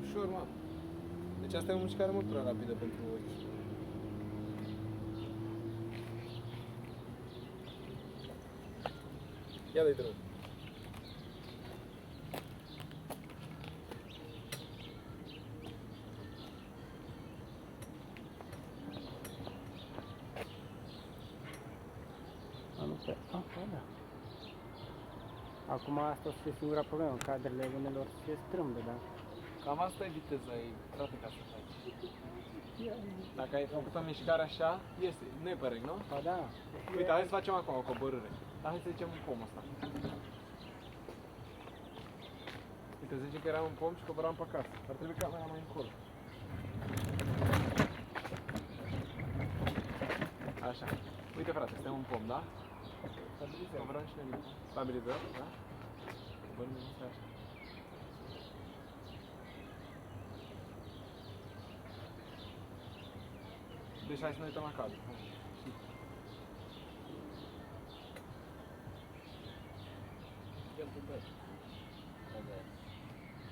ușor, mă. Deci asta e o mișcare mult prea rapidă pentru ochi. Ia dă-i drumul. Da. Acum asta o să fie singura problemă, cadrele unelor se strâmbă, da? Cam asta e viteza, e frate, ca să faci. Dacă ai făcut o mișcare așa, iese, nu e corect, nu? Ba da. Uite, hai să facem acum o coborâre. Dar hai să zicem un pom ăsta. Uite, zice că era un pom și coboram pe acasă. Ar trebui camera mai încolo. Așa. Uite frate, suntem un pom, da? Stabilizăm. Coborăm și noi. Stabilizăm, da? Coborăm și așa. Deci hai să ne uităm la cadru.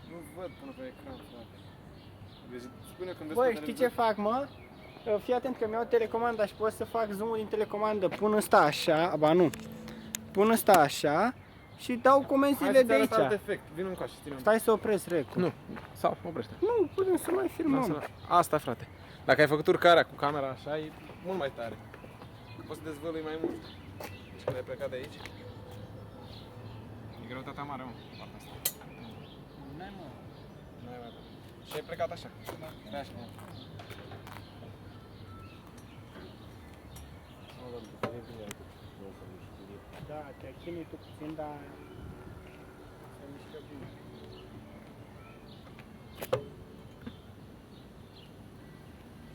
Nu văd până pe ecran, frate. Deci spune când vezi Băi, pe știi televizor. ce fac, mă? Fii atent că mi-au telecomanda și pot să fac zoom-ul din telecomandă. Pun ăsta așa, ba nu. Pun ăsta așa și dau comenzile de aici. Alt efect. Vino încoace, ține-o. Stai să opresc recul. Nu, sau oprește. Nu, putem să mai filmăm. Lasă-l. Asta, frate. Dacă ai făcut urcarea cu camera așa, e mult mai tare. Poți să dezvălui mai mult. Deci când ai plecat de aici, e greutatea mare, mă, partea asta. N-ai, mă. Nu ai mai dat. Și ai plecat așa. Stai așa, mă. Da, te chinui tu puțin, dar se mișcă bine.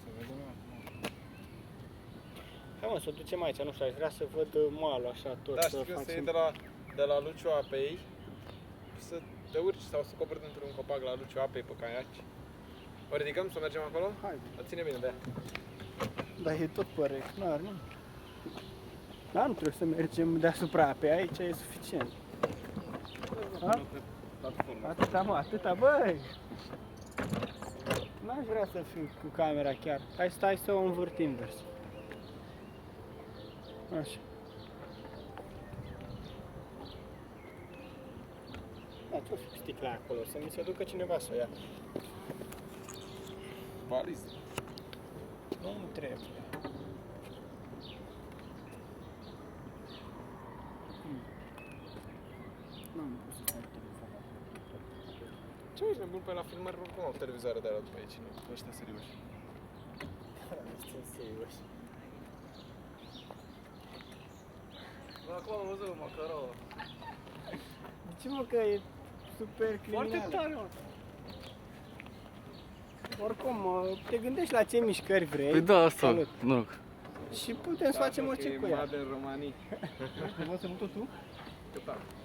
Să vedem, mă. Hai mă, să o ducem aici, nu știu, aș vrea să văd malul așa tot. Da, știi că să iei de la Luciu Apei, să te urci sau să cobori dintr-un copac la Luciu Apei pe caiaci. O ridicăm să mergem acolo? Hai. Dar ține bine de ea. Dar e tot părec, n-are, nu? Da, nu trebuie să mergem deasupra apei, aici e suficient. Atâta, mă, atâta, băi! N-aș vrea să fiu cu camera chiar. Hai, stai să o învârt invers. Așa. Da, ce-o fi sticla acolo? Să mi se ducă cineva să o ia. Valiză. Nu trebuie. Nu am pus să stai telefonul. Ce ești nebun pe la filmări, oricum au televizoare de alea după aici, nu? Ăștia serioși. Sunt serios. Bă, acolo am văzut macarou. De ce, mă, că e super criminal? Foarte tare, mă. Oricum, te gândești la ce mișcări vrei. Păi da, asta, Salut. noroc. Și putem să facem orice cu ea. Made în România. Poți să nu tot tu? Cât